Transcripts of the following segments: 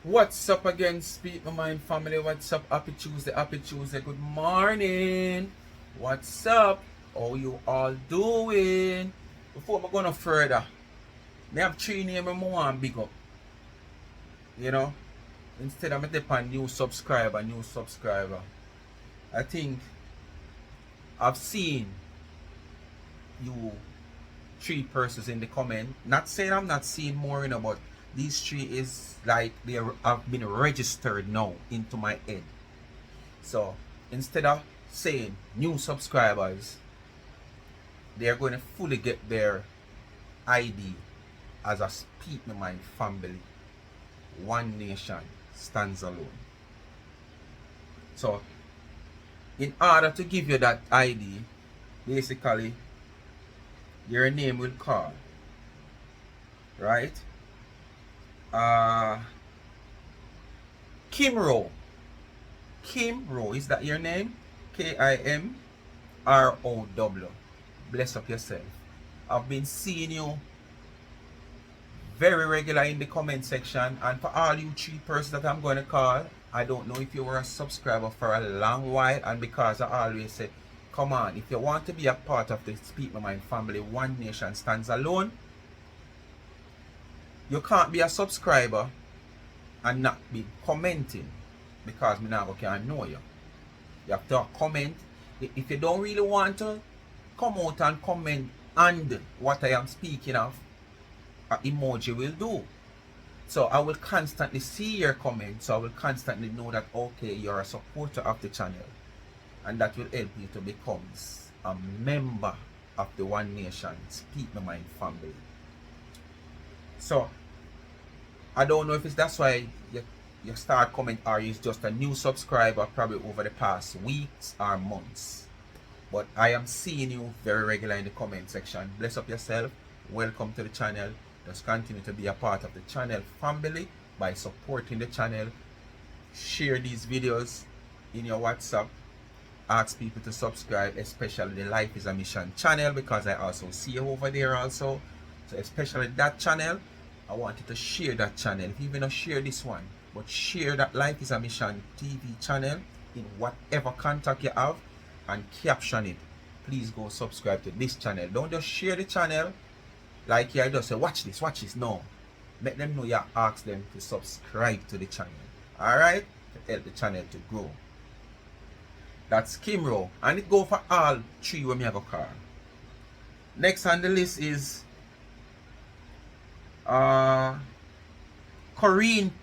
What's up again, Speak My Mind family? What's up? Happy Tuesday, happy Tuesday. Good morning. What's up? How you all doing? Before I go no further, I have three names I want big up. You know, instead of me tap on new subscriber. I think I've seen you three persons in the comment. Not saying I'm not seeing more, but these three is like they have been registered now into my head. So instead of saying new subscribers, they are going to fully get their ID as a Speak My Mind family. One nation stands alone. So in order to give you that ID, basically your name will call, right? Kimro. Kimro, is that your name? Kimrow. Bless up yourself. I've been seeing you very regular in the comment section, and for all you three persons that I'm going to call, I don't know if you were a subscriber for a long while, and because I always say, come on, if you want to be a part of the Speak My Mind family, one nation stands alone, you can't be a subscriber and not be commenting, because me now can know you. You have to comment. If you don't really want to come out and comment and what I am speaking of, an emoji will do. So I will constantly see your comments, so I will constantly know that okay, you're a supporter of the channel, and that will help you to become a member of the One Nation Speak My Mind family. So I don't know if it's that's why you start comment, or you're just a new subscriber probably over the past weeks or months, but I am seeing you very regular in the comment section. Bless up yourself. Welcome to the channel. Just continue to be a part of the channel family by supporting the channel. Share these videos in your WhatsApp. Ask people to subscribe, especially the Life is a Mission channel, because I also see you over there also. So especially that channel, I want you to share that channel. If you even not share this one, but share that Life is a Mission TV channel in whatever contact you have, and caption it. Please go subscribe to this channel. Don't just share the channel like you just say watch this. No, make them know you ask them to subscribe to the channel. Alright, to help the channel to grow. That's Kimro, and it go for all three when me have a car. Next on the list is Corinne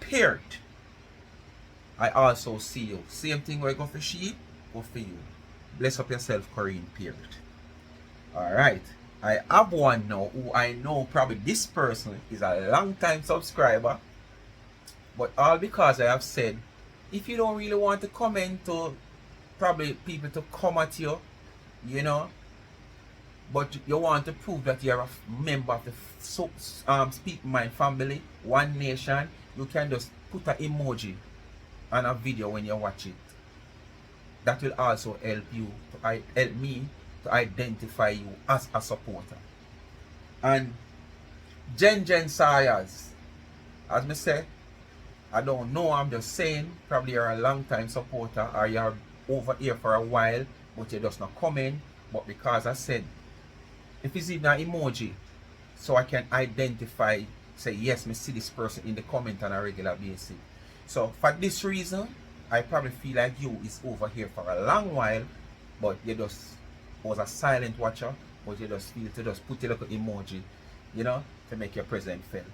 Peart. I also see you. Same thing where I go for she, go for you. Bless up yourself, Corinne Peart. Alright, I have one now who I know probably this person is a long time subscriber, but all because I have said, if you don't really want to comment to probably people to come at you, but you want to prove that you're a member of the Speak My Mind family, One Nation, you can just put an emoji on a video when you watch it. That will also help me to identify you as a supporter. And Jen Sayers, as me say, I don't know, I'm just saying, probably you're a long time supporter, or you're over here for a while, but you just not coming. But because I said, if it's even an emoji, so I can identify, say yes, me see this person in the comment on a regular basis. So for this reason, I probably feel like you is over here for a long while, but you just was a silent watcher, but you just feel to just put a little emoji, to make your presence felt.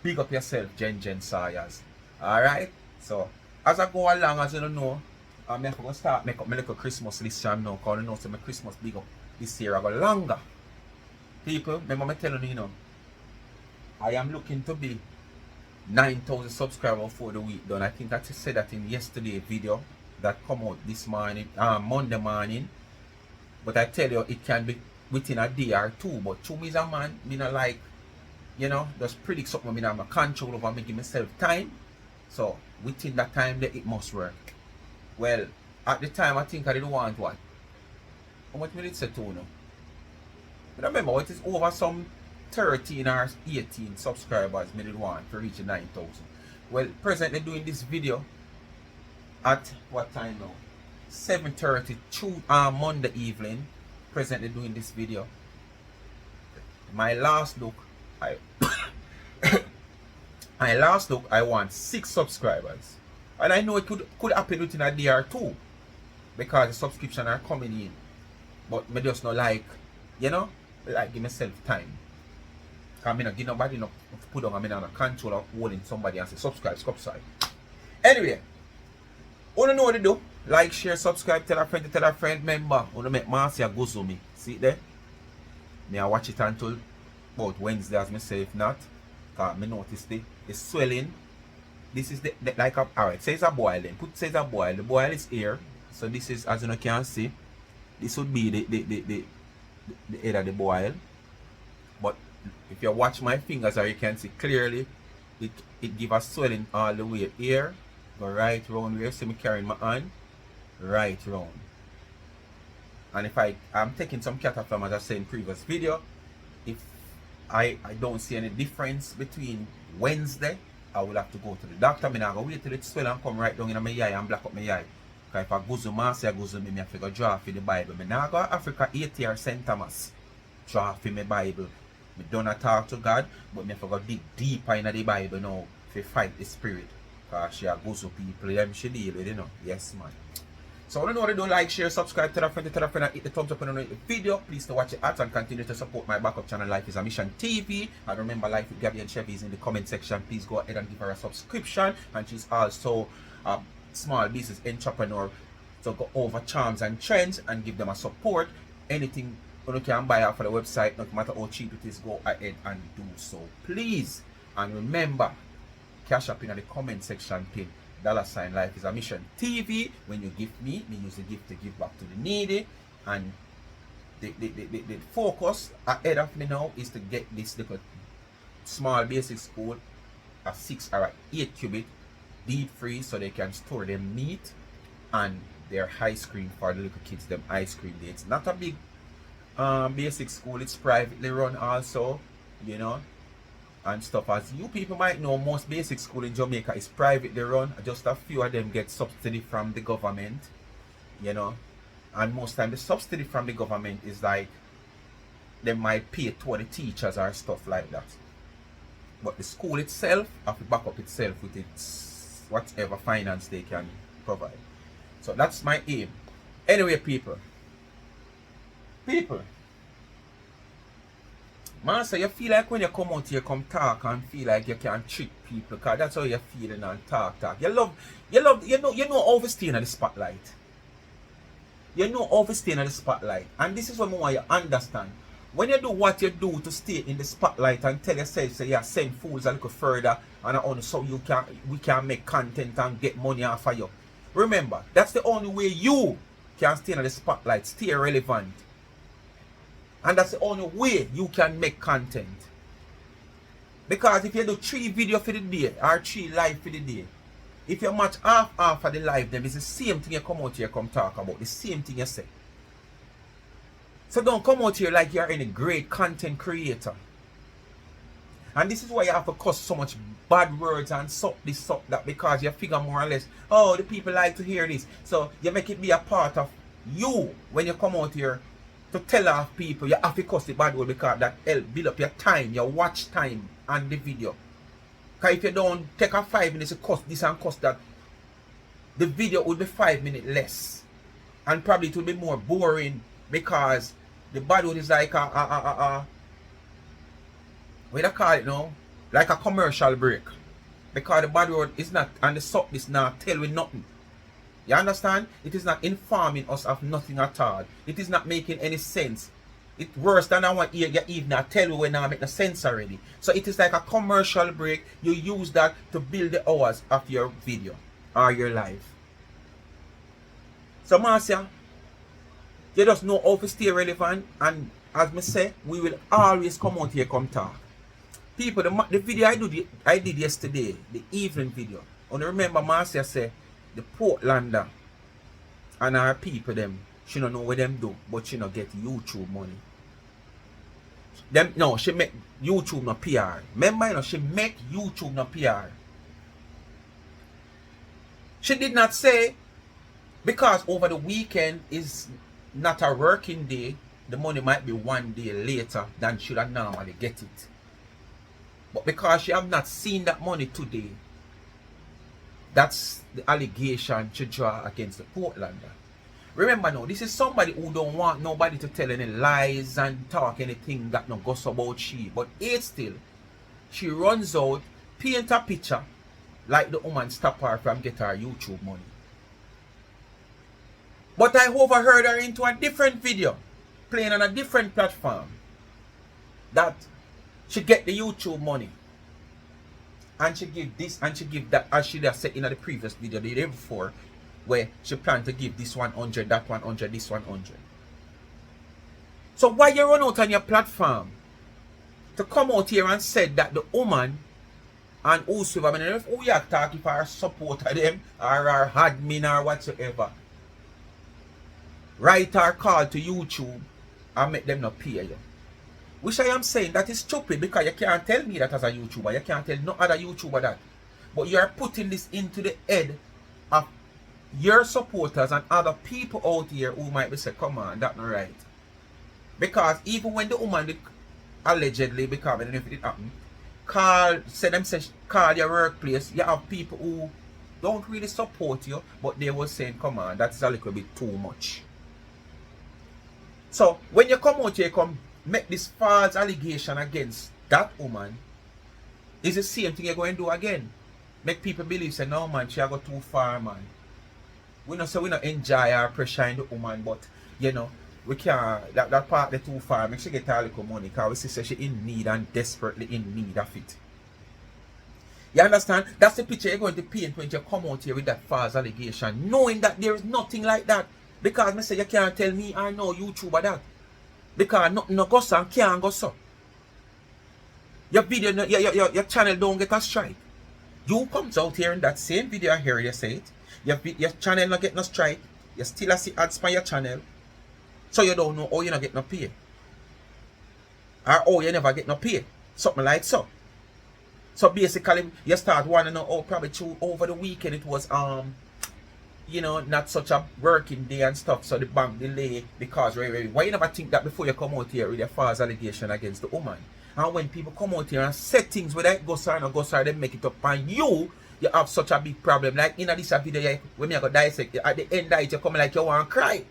Big up yourself, Jen Sayers. Alright? So as I go along, as you don't know, I'm going to start make up my little Christmas list now, because I know so my Christmas big up this year I go longer. People, remember me telling you, I am looking to be 9,000 subscribers for the week done. I think I said that in yesterday's video that come out this morning, Monday morning. But I tell you, it can be within a day or two. But to me as a man, me not like, just predict something. Me not have control over, me give myself time. So within that time, it must work. Well, at the time, I think I didn't want what? How much minutes say to now? But remember, it is over some 13 or 18 subscribers me did want to reach 9,000. Well, presently doing this video at what time now? 7:30 Monday evening. Presently doing this video. My last look, I I want 6 subscribers, and I know it could happen within a day or two because the subscription are coming in. But me just not like, you know, like give myself time. Cause me not give nobody enough put on. I mean, on a control of holding somebody and say subscribe. Anyway, wanna know what to do? Like, share, subscribe, tell a friend, member. Wanna make Marcia go to me. See it there? Me I watch it until about Wednesday as me say. If not, cause me notice the swelling. This is the like a alright. Say it's a boil then. Put say it's a boil. The boil is here. So this is, as you can see, this would be the head of the boil. But if you watch my fingers, or you can see clearly, it give a swelling all the way here. Go right round where. See me carrying my hand. Right round. And if I'm taking some cataplasm, as I said in previous video, if I don't see any difference between Wednesday, I will have to go to the doctor. I'm not going to wait till it swell and come right down in my eye and black up my eye. Because if I go to Marcia, I go to me, I have to go draw for the Bible. I'm not go to Africa 80 or St. Thomas. Draw for my Bible. I don't talk to God, but I have to go dig deeper in the Bible now to fight the spirit. Because she goes to people, them she deal with, you know. Yes, man. So I don't know what to do. Like, share, subscribe, tell a friend, and hit the thumbs up on the video. Please to watch it out and continue to support my backup channel, Life is a Mission TV. And remember, Life with Gabby and Chevy is in the comment section. Please go ahead and give her a subscription. And she's also a small business entrepreneur. So go over charms and trends and give them a support. Anything you can buy off of the website, no matter how cheap it is, go ahead and do so, please. And remember, cash up in the comment section pin. $ Life is a Mission TV. When you give me use the gift to give back to the needy. And the focus ahead of me now is to get this little small basic school a 6 or 8 cubit deep free, so they can store their meat and their ice cream for the little kids, them ice cream day. It's not a big basic school, it's privately run also, you know, and stuff. As you people might know, most basic school in Jamaica is privately run. Just a few of them get subsidy from the government, you know, and most time the subsidy from the government is like they might pay toward the teachers or stuff like that. But the school itself have to back up itself with its whatever finance they can provide. So that's my aim. Anyway, people, man, so you feel like when you come out here, come talk and feel like you can trick people, because that's how you're feeling and talk. You know how to stay in the spotlight. You know how to stay in the spotlight. And this is what I want you to understand. When you do what you do to stay in the spotlight and tell yourself, say, yeah, send fools a little further and on, so we can make content and get money off of you. Remember, that's the only way you can stay in the spotlight, stay relevant. And that's the only way you can make content. Because if you do 3 videos for the day or 3 live for the day, if you match half of the live, then it's the same thing you come out here come talk about. The same thing you say. So don't come out here like you're any great content creator. And this is why you have to cuss so much bad words and suck this, suck that, because you figure more or less, oh, the people like to hear this. So you make it be a part of you when you come out here to tell off people. You have to cuss the bad word, because that help build up your time, your watch time on the video. Because if you don't take a 5 minutes to cuss this and cuss that, the video will be 5 minutes less. And probably it will be more boring, because the bad word is like what do you call it now? Like a commercial break. Because the bad word is not, and the suck is not tell we nothing. You understand? It is not informing us of nothing at all. It is not making any sense. It's worse than I want you even tell you when I make no sense already. So it is like a commercial break. You use that to build the hours of your video or your live. So Marcia, you just know how to stay relevant, and as me say, we will always come out here come talk. People, the video I did yesterday, the evening video. And remember Marcia said the Portlander and our people them, she don't know what them do, but she don't get YouTube money. No, she make YouTube no PR. Remember, you know, she make YouTube no PR. She did not say, because over the weekend is not a working day, the money might be 1 day later than should have normally get it. But because she have not seen that money today, that's the allegation she draw against the Portlander. Remember now, this is somebody who don't want nobody to tell any lies and talk anything that no goes about she. But yet still, she runs out, paint a picture like the woman stop her from get her YouTube money. But I overheard her into a different video, playing on a different platform, that she get the YouTube money. And she give this and she give that, as she just said in the previous video the day before, where she planned to give this 100, that 100, this 100. So why you run out on your platform to come out here and said that the woman and also, I mean, if who you talk, if our supporter them or our admin or whatsoever, write or call to YouTube and make them not pay you. Which I am saying that is stupid, because you can't tell me that as a YouTuber. You can't tell no other YouTuber that. But you are putting this into the head of your supporters and other people out here who might be saying, come on, that's not right. Because even when the woman did, allegedly, because I don't know if it did happen, call your workplace, you have people who don't really support you, but they were saying, come on, that's a little bit too much. So when you come out here, come make this false allegation against that woman, is the same thing you're going to do again. Make people believe, say, no man, she go too far, man. We not say we not enjoy our pressure in the woman, but you know, we can't, that part the too far, make she get a little money, because we see say she in need and desperately in need of it. You understand? That's the picture you're going to paint when you come out here with that false allegation, knowing that there is nothing like that. Because me say you can't tell me I know YouTuber that. Because nothing no go so and can't go so. Your video, your channel don't get a strike. You comes out here in that same video here, you say it. Your channel not get no strike. You still see ads for your channel. So you don't know how you not get no pay. Or oh you never get no pay. Something like so. So basically you start wanting to know, oh, probably over the weekend it was you know, not such a working day and stuff, so the bank delay because why you never think that before you come out here with a false allegation against the woman? And when people come out here and say things whether it goes or not goes or they make it up, and you have such a big problem. Like in this video when I go dissect, at the end of it you come like you want to cry.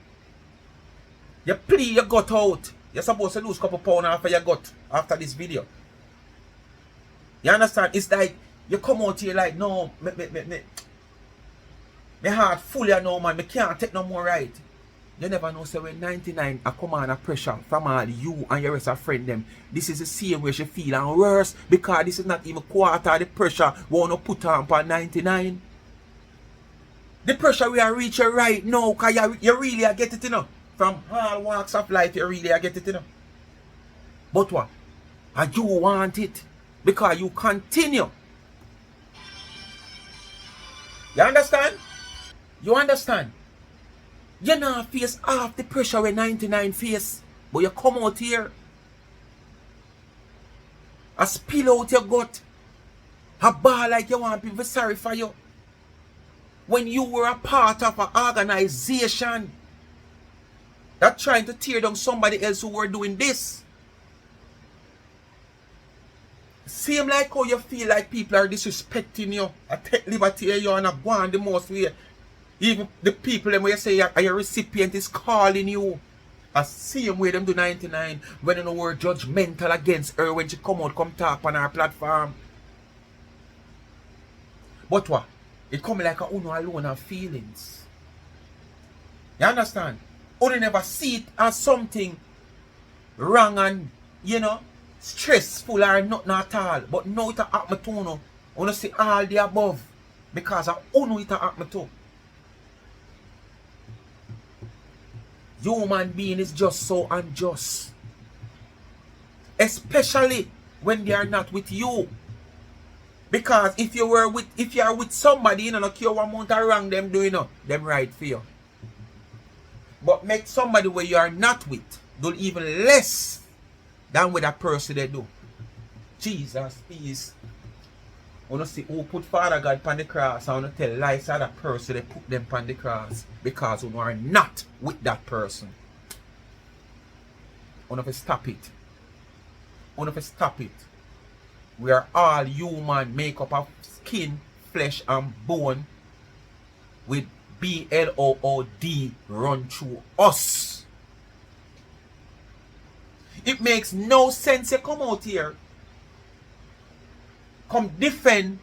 You plea your gut out. You're supposed to lose a couple pounds after your gut after this video. You understand? It's like you come out here like, no, my heart full of no man, I can't take no more right. You never know, so when 99 a come on a pressure from all you and your rest of friend them, this is the same way she feel and worse, because this is not even quarter of the pressure we want to put on for 99. The pressure we are reaching right now, because you really are get it, you know. From all walks of life, you really are get it, you know. But what? And you want it, because you continue. You understand? You understand? You now face half the pressure with 99 face, but you come out here, a spill out your gut, a bar like you want people sorry for you. When you were a part of an organization that trying to tear down somebody else who were doing this. Same like how you feel like people are disrespecting you, I take liberty you and I go on the most way. Even the people them where you say your recipient is calling you. A same way them do 99 when you know we're judgmental against her when she come out, come talk on our platform. But what? It come like a uno alone have feelings. You understand? Uno never see it as something wrong and, you know, stressful or nothing at all. But now it happen to uno. Uno see all the above. Because of uno it happen to. Human being is just so unjust. Especially when they are not with you. Because if you are with somebody, you know, not care what amount of wrong them doing, them right for you. But make somebody where you are not with do even less than with a person they do. Jesus, please. Wanna see who put Father God on the cross, I wanna tell lies to that person they put them on the cross because we are not with that person. Wanna stop it. Wanna stop it. We are all human, make up of skin, flesh and bone with blood run through us. It makes no sense you come out here, come defend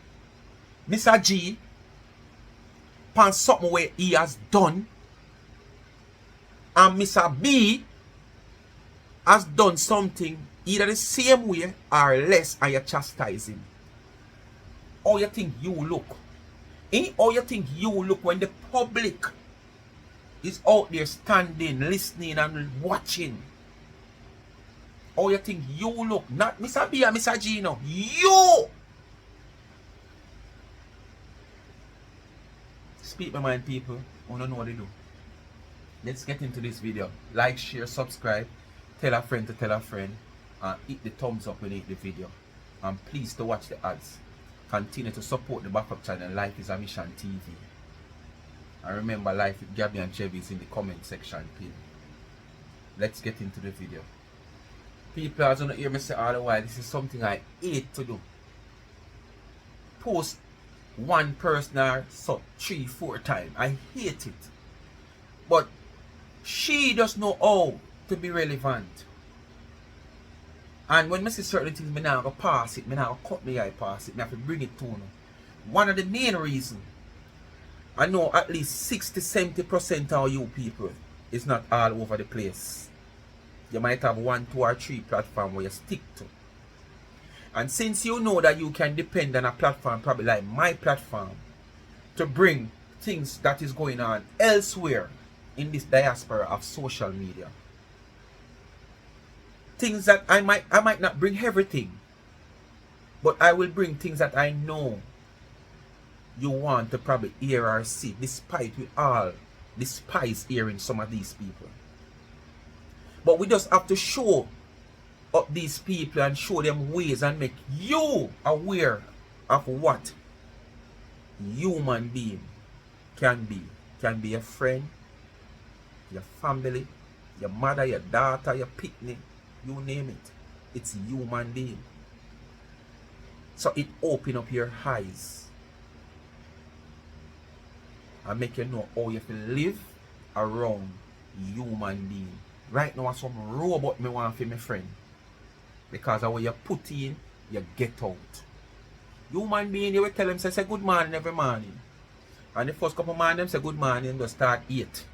Mr. G on something where he has done, and Mr. B has done something either the same way or less, and you chastise him. How you think you look? How you think you look when the public is out there standing, listening and watching? How you think you look? Not Mr. B or Mr. G, no. You! Speak my mind, people. I don't know what to do. Let's get into this video. Like, share, subscribe. Tell a friend to tell a friend. And hit the thumbs up when you hit the video. And please to watch the ads. Continue to support the backup channel Life is a Mission TV. And remember, Life with Gabby and Chevy is in the comment section, please. Let's get into the video. People are going to hear me say all the while, this is something I hate to do. Post one person or so 3-4 times. I hate it. But she does know how to be relevant. And when I see certain things, I now go pass it, I now go cut my eye past it, I have to bring it to you. One of the main reasons, I know at least 60-70% of you people is not all over the place. You might have 1, 2 or 3 platforms where you stick to. And since you know that you can depend on a platform probably like my platform to bring things that is going on elsewhere in this diaspora of social media, things that I might not bring everything, but I will bring things that I know you want to probably hear or see, despite we all despise hearing some of these people. But we just have to show up these people and show them ways and make you aware of what human being can be. Can be your friend, your family, your mother, your daughter, your picnic, you name it. It's human being. So it open up your eyes and make you know how you can live around human being. Right now, some robot me want for my friend. Because of what you put in, you get out. Human being, you will tell them, say good morning every morning. And the first couple of morning, say good morning, and just start eat.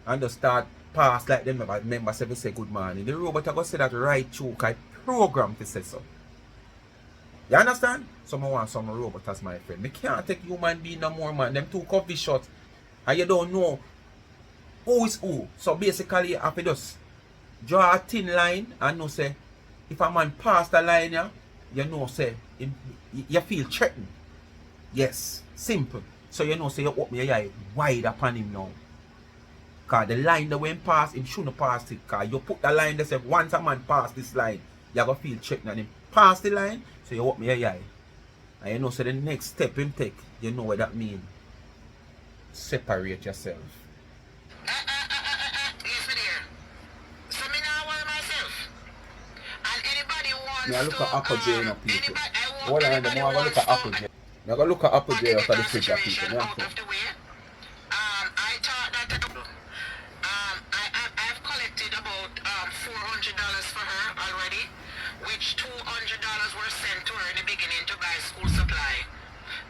And just start pass like them members say good morning. The robot are going to say that right through, because program to say so. You understand? Someone wants some robot as my friend. Me can't take human being no more, man. Them two coffee shots. And you don't know who is who. So basically, you have to just draw a thin line and know say, if a man pass the line, you know say, you feel threatened. Yes, simple. So you know say, you open your eye wide upon him now. Because the line that went past, him shouldn't pass it. Because you put the line that says, once a man pass this line, you're going to feel threatened. And him pass the line, so you open your eye. And you know so the next step him take, you know what that means. Separate yourself. I look at Apple J now, people. Hold on, the more I look at Apple J. I'm going to look at Apple J after the fridge, people. I thought that I've collected about $400 for her already, which $200 were sent to her in the beginning to buy school supply.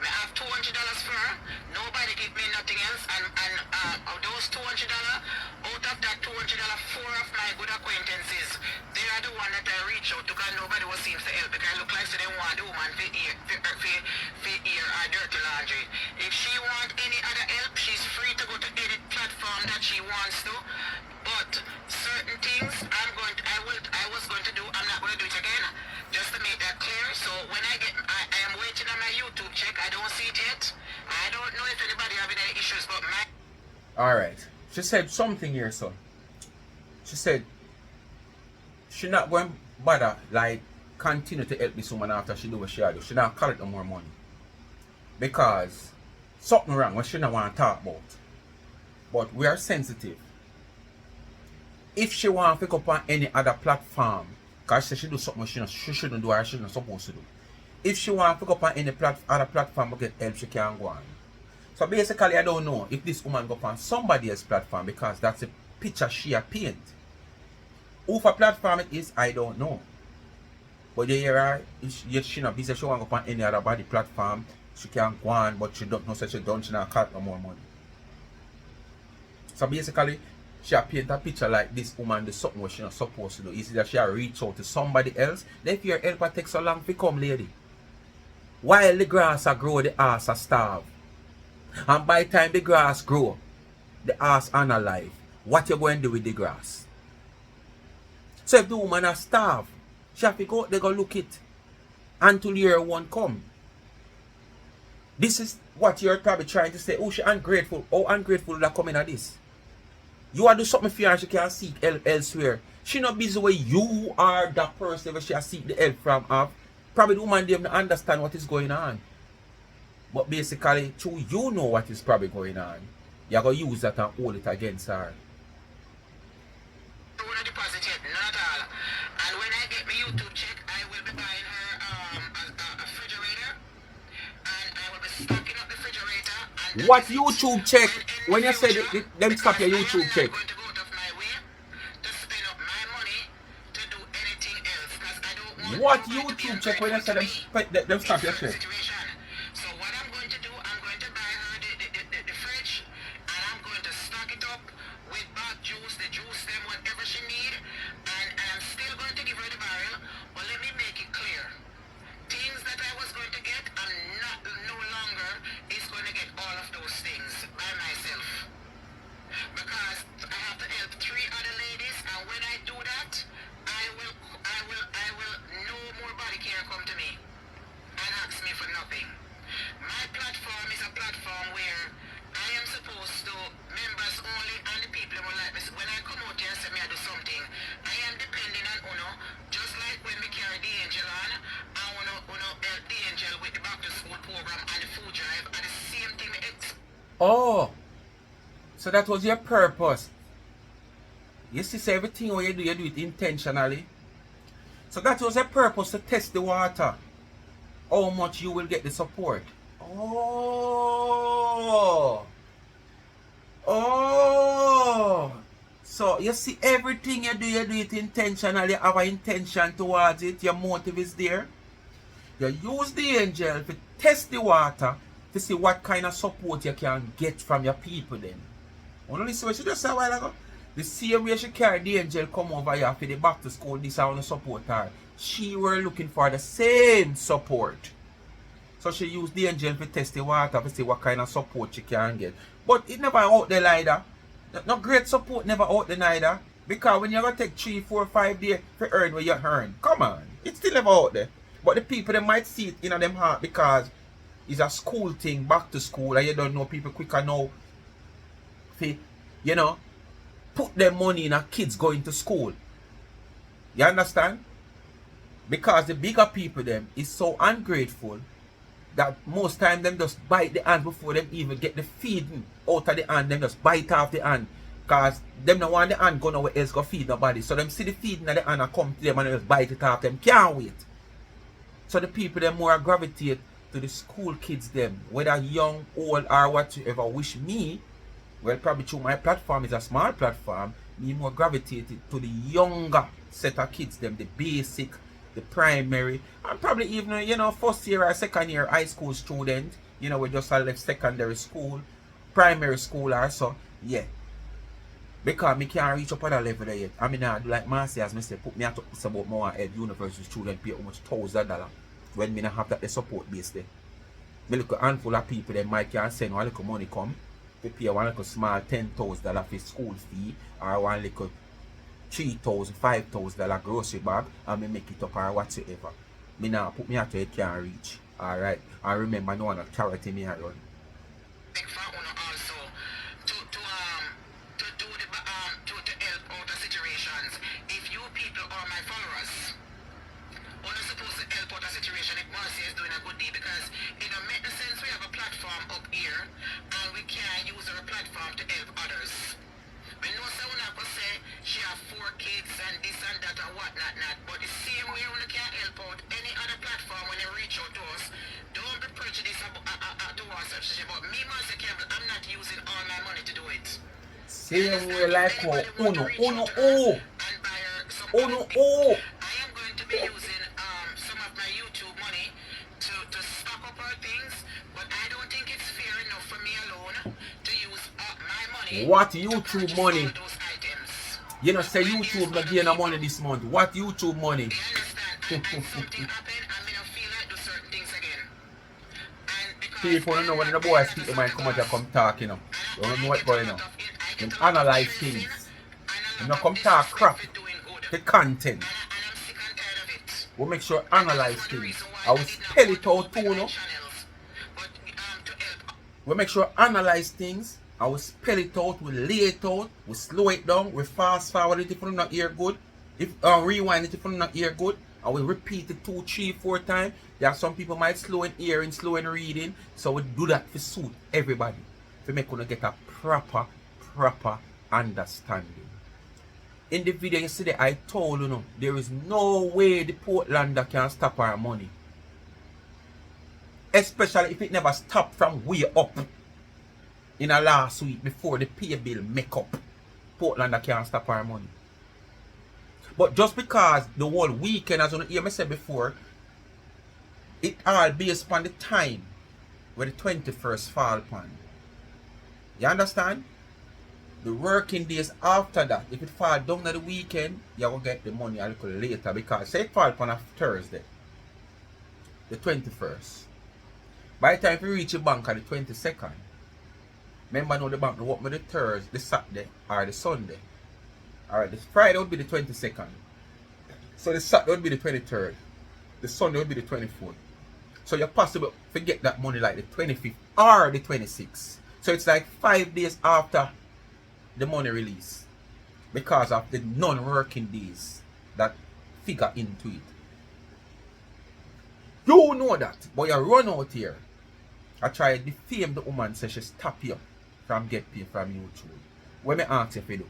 I have $200 for her. Nobody give me nothing else, and of those $200, out of that $200, 4 of my good acquaintances, they are the one that I reach out to, because nobody was seems to help, because I look like so they want the woman for ear or dirty laundry. If she want any other help, she's free to go to any platform that she wants to. But certain things I was going to do, I'm not going to do it again. Just to make that clear. So when I am waiting on my YouTube check. I don't see it yet. I don't know if anybody having any issues, but my... Alright. She said something here, son. She said she not going to bother, like, continue to help this woman after she do what she do. She not collect no more money. because something wrong we shouldn't want to talk about. But we are sensitive. If she want to pick up on any other platform, because she do something she shouldn't do or she shouldn't supposed to do. If she want to pick up on any other platform to get help, she can go on. So basically, I don't know if this woman go up on somebody else's platform because that's a picture she a paint. Who for platform it is, I don't know. But you hear her, she not busy, she want to go on any other body platform, she can go on, but she don't know such a done, she not cut no more money. So basically, she paint a picture like this woman do something what she not supposed to do. Is that she reach out to somebody else? Then if your helper takes so long to come, lady. While the grass a grow, the ass a starve. And by the time the grass grow, the ass are alive. What you going to do with the grass? So if the woman a starve, she have to go out there go look it until your one come. This is what you're probably trying to say. Oh, she ungrateful. Oh, ungrateful that come in at this. You want to do something for her and she can seek help elsewhere. She not busy where you are that person where she seek the help from. Probably the woman didn't understand what is going on. But basically, through you know what is probably going on. You're going to use that and hold it against her. I want to deposit it, not at all. And when I get my YouTube check, I will be buying her a refrigerator. And I will be stocking up the refrigerator. And what YouTube check? When you say them stop your YouTube check. I'm going to go out of my way to spend up my money to do anything else. Because I don't want what YouTube check when you say them stop your check? So what I'm going to do, I'm going to buy her the fridge. And I'm going to stock it up with bath juice, the juice, them, whatever she need. And I'm still going to give her the barrel. But let me make it clear. Things that I was going to get, I'm no longer is going to get all of those things by myself. Because I have to help 3 other ladies, and when I do that, I will no more body care come to me and ask me for nothing. My platform is a platform where I am supposed to members only and the people who like me. When I come out here and say me I do something, I am depending on Uno, just like when we carry the angel on, I wanna help the angel with the back to school program and the food drive, and the same thing with Oh, so that was your purpose. You see, everything what you do it intentionally. So that was your purpose, to test the water. How much you will get the support. Oh. So you see, everything you do it intentionally. You have an intention towards it. Your motive is there. You use the angel to test the water to see what kind of support you can get from your people then. Only listen what she just said a while ago. The same way she carried the angel come over here for the back to school, this I want to support her. She were looking for the same support. So she used the angel to test the water to see what kind of support she can get. But it never out there neither. No great support never out there neither. Because when you're going to take 3, 4, 5 days to earn what you earn, come on, it's still never out there. But the people, they might see it in them heart because it's a school thing, back to school, and you don't know people quicker now. You know, put their money in a kids going to school. You understand? Because the bigger people them is so ungrateful that most time them just bite the hand before them even get the feeding out of the hand. Them just bite off the hand. Because them don't want the hand go nowhere else go feed nobody. So them see the feeding of the hand and come to them and they just bite it off them. Can't wait. So the people them more gravitate to the school kids them. Whether young, old or whatever. Wish me, well probably through my platform is a small platform, me more gravitated to the younger set of kids them. The basic, the primary, and probably even, you know, first year or second year high school student, you know, we just left secondary school, primary school or so, yeah. Because me can't reach up at that level there yet. I mean, I do like Marcy as me say, put me at about more head university student pay how much $1,000 when me not have that the support base there. Me look a handful of people that might can send one little money come, to pay one little small $10,000 for school fee, or one little $3,000, $5,000 grocery bag, and me make it up or whatsoever. Me now put me out where it can reach. Alright. And remember, no one a charity me around. To help out the situations. If you people are my followers, we're not supposed to help out a situation if Marcy is doing a good deed, because it don't make sense we have a and we can use our platform to help others. We know someone could say she have 4 kids and this and that and whatnot, not. But the same way we can help out any other platform when they reach out to us, don't be prejudiced towards such. But me, Master Campbell, I'm not using all my money to do it. Same way like how Uno. I am going to be using some of my YouTube money to stock up our things, but I don't think it's fair enough for me alone to use my money. What YouTube money? All those items. You know, say YouTube not getting no money this month. What YouTube money? You understand? And something happened, and me don't feel like do certain things again. And because People don't know when the boy speak to mind come out and come talk, you know. They don't know what's going on. They analyze things. They don't come talk crap. The content. We make sure analyze things. I will spell it out too, you know. We make sure analyze things. I will spell it out, we lay it out, we slow it down, we fast forward it if you not hear good. If rewind it if you not hear good. I will repeat it 2, 3, 4 times. There are some people might slow in hearing, slow in reading. So we do that for suit everybody. To make you get a proper understanding. In the video yesterday, I told you, there is no way the Portlander can stop our money. Especially if it never stopped from way up. In a last week before the pay bill make up. Portlander can't stop our money. But just because the whole weekend, as you hear me say before, it all based upon the time where the 21st fall upon. You understand? The working days after that, if it fall down to the weekend, you will get the money a little later, because say it fall upon a Thursday, the 21st. By the time you reach the bank on the 22nd, remember now the bank will open the Thursday, the Saturday, or the Sunday. Alright, the Friday would be the 22nd. So the Saturday would be the 23rd. The Sunday would be the 24th. So you're possible to get that money like the 25th or the 26th. So it's like 5 days after the money release. Because of the non-working days that figure into it. You know that, but you run out here. I try to defame the woman, say she stop you from get paid from YouTube. When me ask you if you do,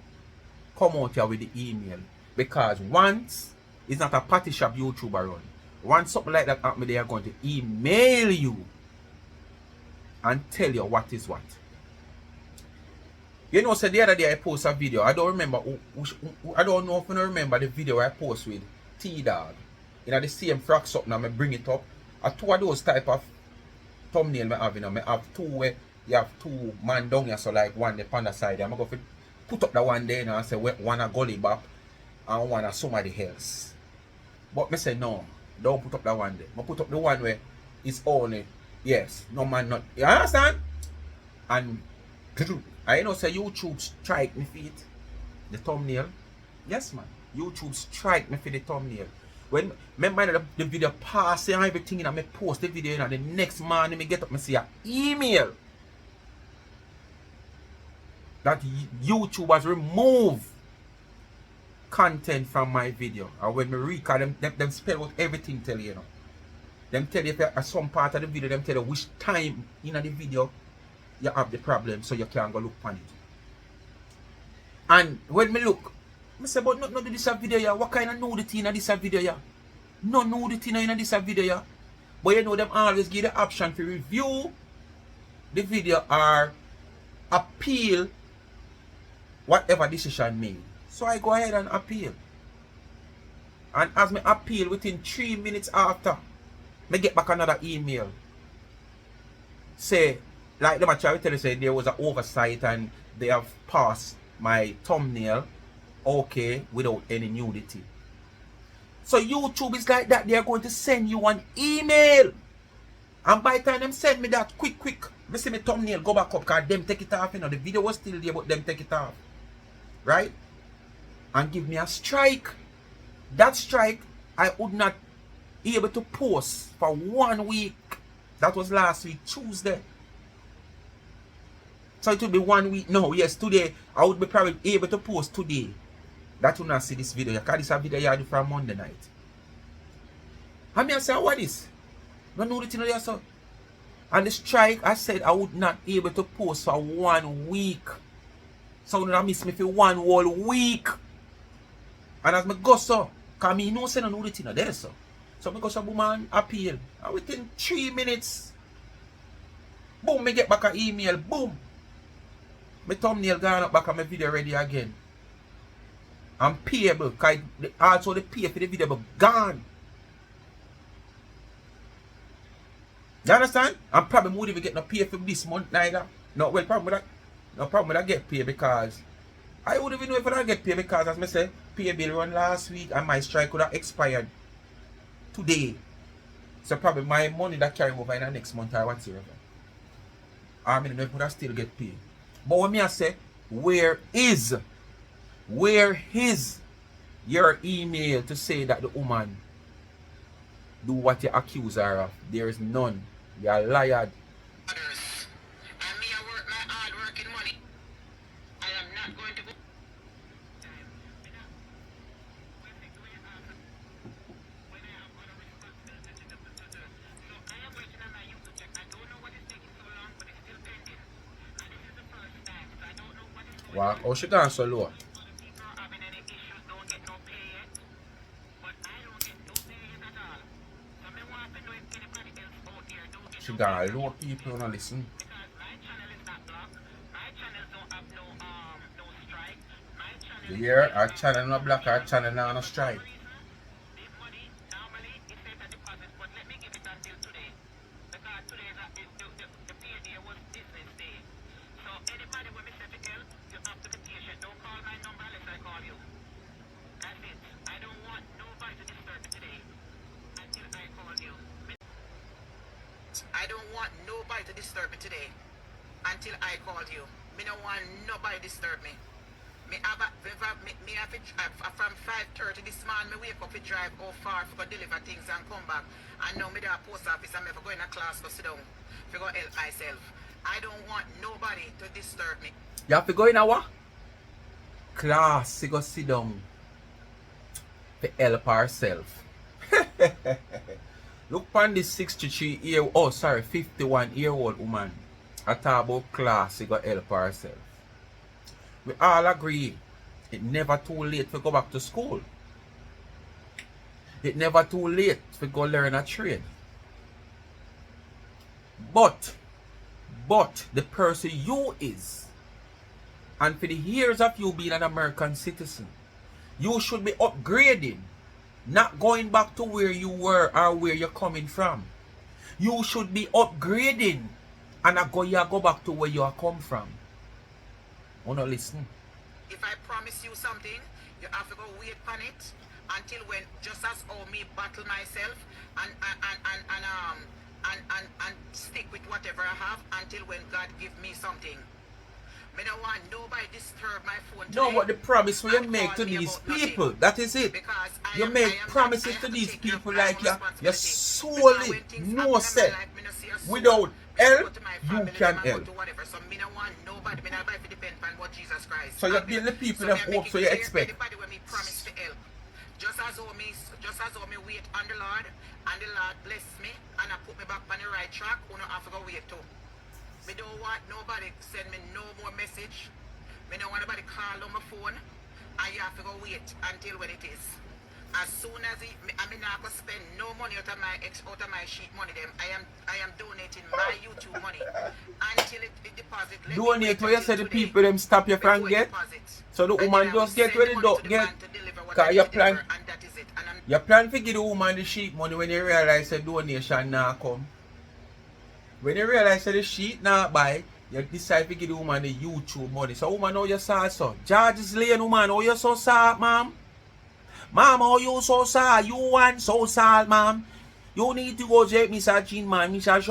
come out here with the email. Because once it's not a party shop YouTuber run. Once something like that happen, they are going to email you and tell you what is what. You know, so the other day I posted a video. I don't remember. I don't know if you remember the video I posted with T-Dog. You know, the same frack something, and I bring it up. I two of those type of thumbnail I have, you know. I have two where you have 2 man down here, so like one the panda side. I'm going to put up the one there, you know, and say one a gully bop and one a somebody else. But I say no, don't put up that one there. I put up the one where it's only, yes, no man not. You understand? And I know say YouTube strike me for it. The thumbnail. Yes man. YouTube strike me for the thumbnail. When remember the video passing and everything, and I post the video, and the next morning me get up and see an email that YouTube has removed content from my video. And when me record them spell out everything, tell you, Them tell you if at some part of the video, them tell you which time in the video you have the problem, so you can go look on it. And when me look, I say, but not this video, yeah. What kind of nudity in this video, yeah? No nudity in this video, yeah. But you know, them always give the option to review the video or appeal whatever decision made. So I go ahead and appeal. And as me appeal, within 3 minutes after, me get back another email. Say, like them actually tell you, say there was an oversight and they have passed my thumbnail okay without any nudity. So YouTube is like that. They are going to send you an email. And by the time them send me that quick, me see my thumbnail go back up, because them take it off, you know. The video was still there, but them take it off. Right? And give me a strike. That strike, I would not be able to post for 1 week. That was last week, Tuesday. So it would be 1 week. No, yes, today, I would be probably able to post today. That will not see this video. Because this video you do from Monday night. And me I say, what is? No know the thing there, so. And the strike, I said I would not be able to post for 1 week. So I miss me for 1 whole week. And as me go so, because me no say no do the thing there so. So me go so boom and appeal. And within 3 minutes, boom, me get back an email, boom. My thumbnail gone up back and my video ready again. I'm payable, because also the pay for the video but gone. You understand? I'm probably won't even get no pay for this month neither. No, well, problem with that. No problem with that get paid because I would even know if I don't get paid because as I say, pay bill run last week and my strike could have expired today. So probably my money that carry over in the next month or whatsoever. I mean, if I still get paid. But when me I say, where is your email to say that the woman do what you accuse her of? There is none. You are liar. Others. And me, I work my hard working money. I am not going to go. So I am waiting on my YouTube check. I don't know what is taking so long, but it's still pending. And this is the first time, so I don't know what is going on. Wow, oh she gone so low. Other people are having any issues, don't get no pay yet. But I don't get no pay yet at all. So me want to know if anybody else out there don't get She no gone pay. low people don't listen. Because my channel is not blocked. My channel don't have no strike. My channel You is hear? Our channel not black, our channel now on a strike. the money normally it says a deposit, but let me give it until today. Because today is the payday was business day. So anybody when me say to help, you have to be patient. Don't call my number unless I call you. That's it. I don't want nobody to disturb me today until I call you. I don't want nobody to disturb me today until I call you. Me don't want nobody disturb me. Me have from 5:30 this morning. Me wake up to drive how far for go deliver things and come back. And now me there at post office and me for go in a class to sit down. For go help myself. I don't want nobody to disturb me. You have to go in a what? Class, you go sit down. To help herself. Look on this 51-year-old woman. I talk about class, you go help herself. We all agree it never too late to go back to school. It never too late to go learn a trade. But the person you is, and for the years of you being an American citizen, you should be upgrading, not going back to where you were or where you're coming from. You should be upgrading and you go back to where you are come from. Oh no, listen. If I promise you something, you have to go wait on it until when, just as how me battle myself and stick with whatever I have until when God give me something. Me don't want nobody disturb my phone today. No, but the promise you and make call to me these about people, nothing. that is it. Because You I make am promises not, to I these have to take people care of like my you're responsibility. solely Because when things no happen in my set. life, me no see a soul. Without Me no help, go to my you family, can them and help. go to whatever. So me don't want nobody. Me not buy for depend on what Jesus Christ. So you And me- build the people so that me hope, make so it you clear, expect. anybody when me promise to help. Just as how me wait on the Lord, and the Lord bless me, and I put me back on the right track, who not have to go wait too. Me don't want nobody send me no more message. Me don't want nobody call on my phone, and you have to go wait until when it is. As soon as I'm not gonna spend no money out of my sheet money. Them I am donating my YouTube money until it deposit. Let me Donate wait where you until say the today people them stop you before from it get. deposit. So the And woman then I will just get send where the the money dog to the get. man to deliver what I Cause need you to deliver, plan, and that is it. And I'm you plan to give the woman the sheet money when you realize the donation now come. When you realize that the sheet now buy, you decide to give the woman the YouTube money. So woman, how you saw so? George is laying woman, how you so sad, ma'am? Ma'am, how you so sad? You want so sad, ma'am? You need to go check Mr. Chin, man. Mr.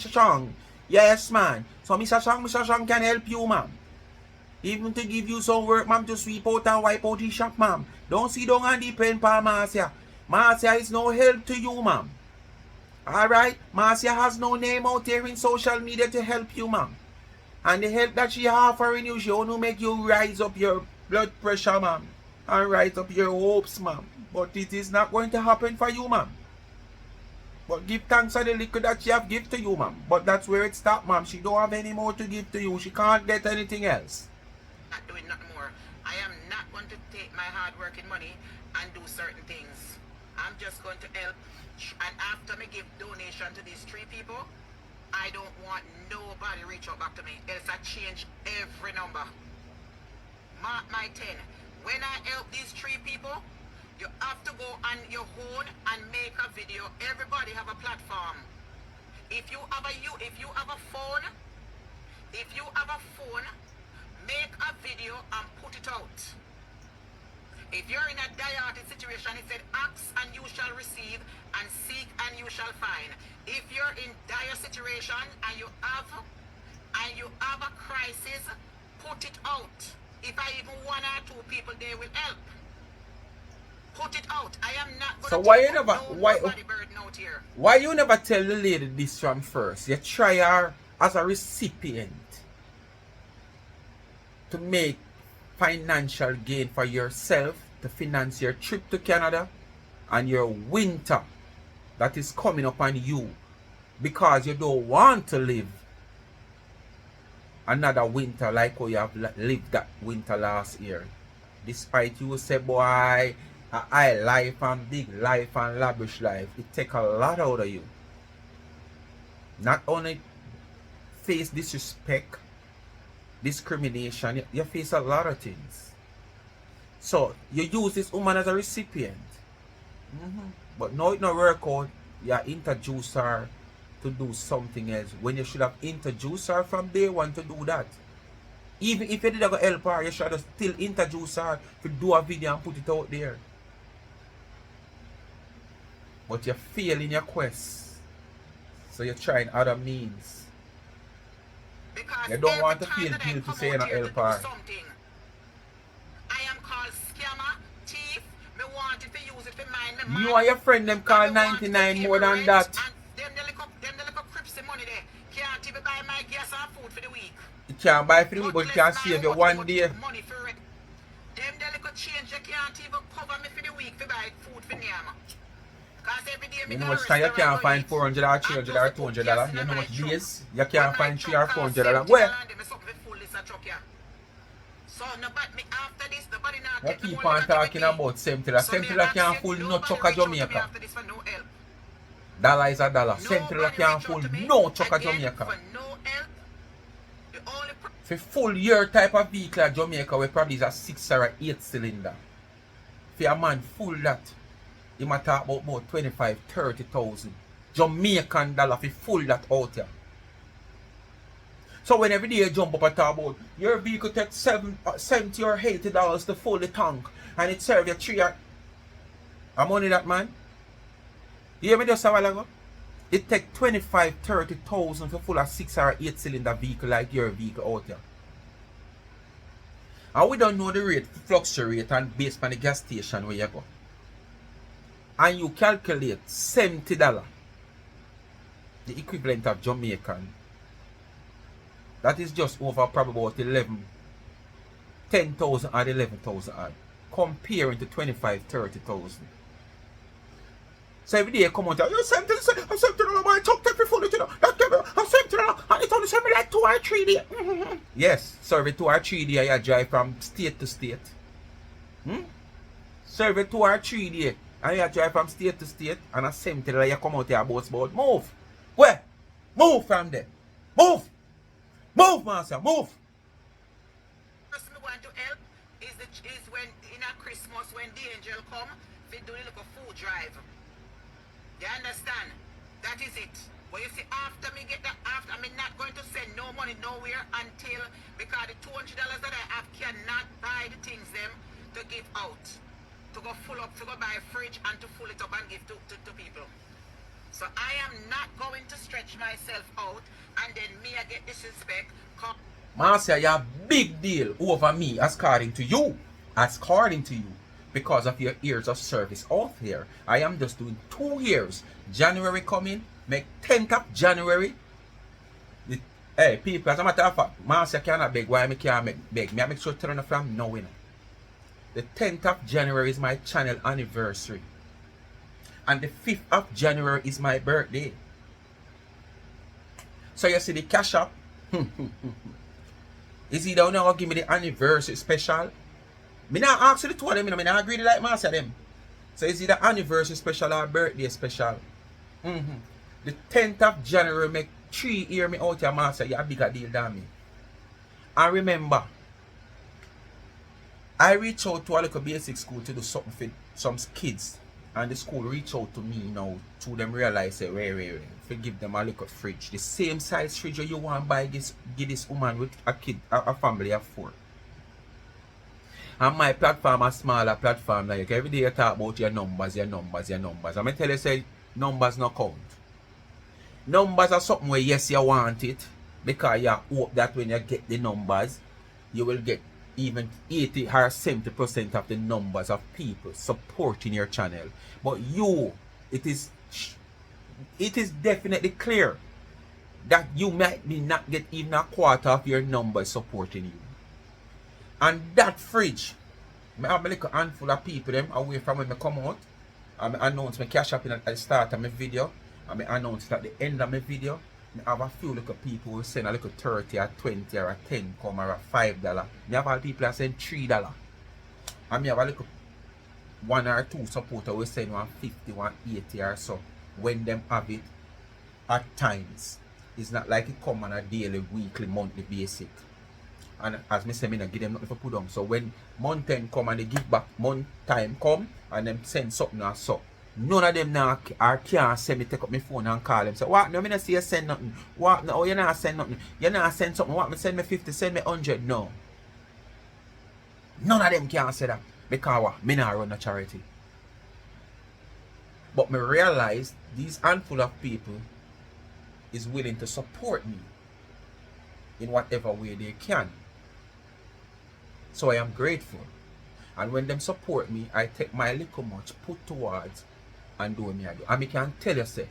Strong. Yes, man. So Mr. Strong can help you, ma'am. Even to give you some work, ma'am, to sweep out and wipe out his shop, ma'am. Don't sit down and depend on Marcia. Marcia is no help to you, ma'am. Alright? Marcia has no name out there in social media to help you, ma'am. And the help that she offering you, she only make you rise up your blood pressure, ma'am. And rise up your hopes, ma'am. But it is not going to happen for you, ma'am. But give thanks for the liquor that she have give to you, ma'am. But that's where it stopped, ma'am. She don't have any more to give to you. She can't get anything else. Not doing nothing more. I am not going to take my hard working money and do certain things. I'm just going to help. And after me give donation to these 3 people, I don't want nobody reach out back to me. Else I change every number. Mark my 10. When I help these 3 people, you have to go on your own and make a video. Everybody have a platform. If you have a phone, make a video and put it out. If you're in a dire situation, it said, ask and you shall receive, and seek and you shall find. If you're in dire situation and you have a crisis, put it out. If I even 1 or 2 people, they will help. Put it out. I am not going So to why you take never nobody burden out here. why you never tell the lady this from first? You try her as a recipient to make financial gain for yourself, to finance your trip to Canada and your winter that is coming upon you, because you don't want to live another winter like how you have lived that winter last year. Despite you say, boy, a high life and big life and lavish life, it take a lot out of you. Not only face disrespect, discrimination, you face a lot of things. So you use this woman as a recipient. But now it not work out, you introduce her to do something else when you should have introduced her from day one to do that. Even if you did go help her, you should have still introduce her to do a video and put it out there. But you fail in your quest, so you're trying other means. Because you don't want to every feel time that I guilty come saying out a here to help do her. something, I am called scammer, thief. Me want it to use it for mine. You and your friend them call Me want it to 99 pay more me than rent, that. And them the little crips the money there can't even buy my gas and food for the week. You can't buy for the week, but you can Bless my save you heart, one day. money for rent. Them the little change you can't even cover me for the week to buy food for Nyama. Cause every day me You know go much time you restaurant can't go find eat. 400 or 300 or And just put gas $200. in You know my much truck. days you When can't my find $300 truck or cost $400. $70 Where? and me something full this a truck, yeah. So nobody me after this, nobody not you take me keep more on liberty with talking me. about $70. So me $70 can't ask fool you, no nobody truck of reach out to me Jamaica. after this for no help. Dollar is a dollar. $70 Nobody can't reach fool out to me no truck of again Jamaica. for no help. The only For full year type of vehicle at Jamaica, we probably is a 6 or a 8 cylinder. For a man full that, you might talk about 25,000-30,000 Jamaican dollar for full that out here. So when every day you jump up and talk about your vehicle takes $70 or $80 to fill the tank and it serve you 3 or... How money that, man? You hear me just a while ago? It take 25,000-30,000 to full a 6 or 8 cylinder vehicle like your vehicle out here. And we don't know the rate fluctuate and based on the gas station where you go. And you calculate $70, the equivalent of Jamaican. That is just over probably about 10,000 and 11,000 odd. Comparing to 25,000-30,000. So every day you come out, you're $70, my truck take me full, you know. That give me $70, and it only send me like 2 or 3 days. Yes, so every 2 or 3 days you drive from state to state. So every 2 or 3 days, and you drive from state to state, and at $70 you come out here about move. Where? Move from there. Move! Move, master, move! person we want to help is when in a Christmas when the angel come, we do a little food drive. You understand? That is it. But you see, after me get that, after I'm not going to send no money nowhere until, because the $200 that I have cannot buy the things them to give out. To go full up, to go buy a fridge and to fill it up and give to people. So I am not going to stretch myself out and then me I get disrespect. Marcia, you have big deal over me according to you. According to you. Because of your years of service out here. I am just doing 2 years. January coming, make 10th of January. Hey, people, as a matter of fact, Marcia cannot beg. Why I can't beg? Me I make sure to turn it from now. The 10th of January is my channel anniversary. And the 5th of January is my birthday. So you see the cash up. Is he down now give me the anniversary special? Me not ask the two of them, me not agree like master them. So is it the anniversary special or birthday special? The 10th of January make 3 years me out your master, you a bigger deal than me. And remember, I reach out to a little basic school to do something for some kids. And the school reach out to me now to them realize say, wait. If give them a little fridge. The same size fridge you want to buy this, give this woman with a kid, a family of 4. And my platform a smaller platform like every day you talk about your numbers. And I tell you say numbers no count. Numbers are something where yes you want it because you hope that when you get the numbers you will get even 80 or 70% of the numbers of people supporting your channel. But you, it is definitely clear that you might be not get even a quarter of your numbers supporting you. And that fridge, I have a little handful of people them away from when I come out. I announce my cash up at the start of my video. I announce it at the end of my video. I have a few little people who send a little 30 or 20 or a 10 come or a $5. I have all people that send $3. And I have a little 1 or 2 supporters who send 150, 180 or so. When them have it at times. It's not like it come on a daily, weekly, monthly basic. And as me say, me not give them nothing for put on. So when month end come and they give back, month time come and them send something or so. None of them now can't send me take up my phone and call them. Say, what? No, me not see you send nothing. What? No, you not send nothing. You not send something. What? Me send me 50, send me 100. No. None of them can say that. Because what? Me not run a charity. But me realize these handful of people is willing to support me in whatever way they can. So I am grateful. And when them support me, I take my little much, put towards, and do what me I do. And me can tell you, say,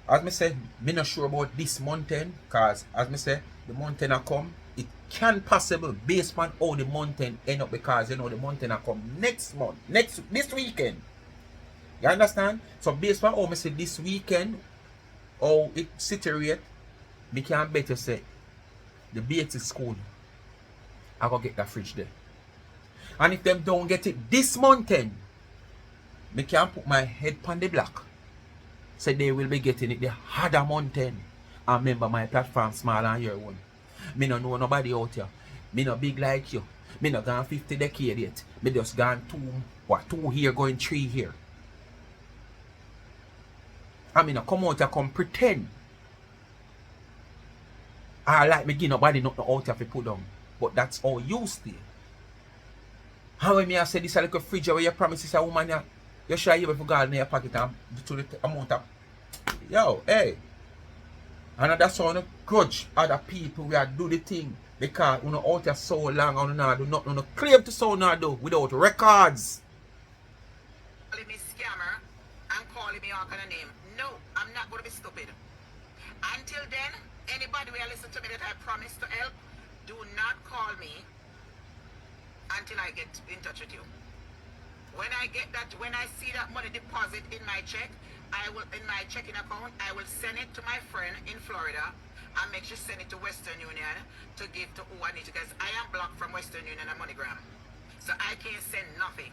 as me say, me not sure about this mountain, because as me say, the mountain I come, it can possible based on how the mountain end up, because you know the mountain I come next month, this weekend. You understand? So based on how me say this weekend, how it situate, me can better say, the basic school, I go get that fridge there. And if them don't get it this mountain, me can put my head on the block. So they will be getting it the harder mountain. And remember my platform smaller than your one. Me no know nobody out here. Me no big like you. Me no gone 50 decades yet. Me just gone 2 here going 3 here. I mean, I come out here come pretend. I like me give nobody nothing out here to put down. But that's all you stay. How when me I say this like a fridge where you promise this a woman you sure you have God in your pocket and to the amount of yo, hey. And that's how I grudge other people where do the thing because you know out here so long and you do nothing, you claim to so now do without records. Calling me scammer and calling me all kind of name. No, I'm not going to be stupid. Until then, anybody will listen to me that I promise to help, do not call me until I get in touch with you. When I get that, when I see that money deposit in my check, in my checking account, I will send it to my friend in Florida and make sure send it to Western Union to give to who I need to, because I am blocked from Western Union and MoneyGram. So I can't send nothing.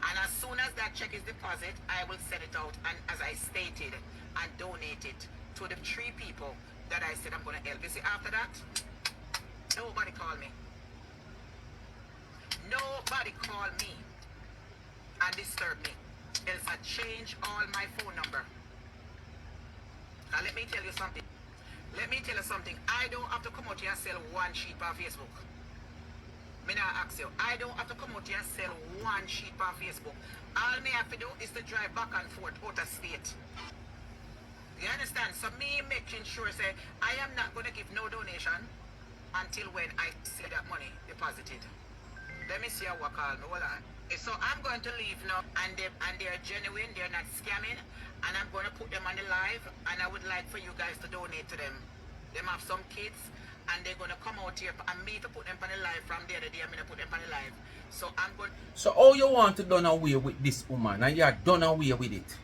And as soon as that check is deposited, I will send it out and as I stated and donate it to the 3 people that I said I'm going to help. You see, after that, nobody call me. Nobody call me and disturb me. Else I change all my phone number. Now let me tell you something. I don't have to come out here and sell 1 sheet on Facebook. Me not ask you. I don't have to come out here and sell 1 sheet on Facebook. All me have to do is to drive back and forth out of state. You understand? So me making sure say I am not going to give no donation until when I see that money deposited. Let me see how I call me. Hold on. So I'm going to leave now, and they're genuine. They're not scamming, and I'm going to put them on the live. And I would like for you guys to donate to them. Them have some kids, and they're gonna come out here and me to put them on the live from the other day. I'm gonna put them on the live. So I'm going. So how you want to done away with this woman and you are done away with it?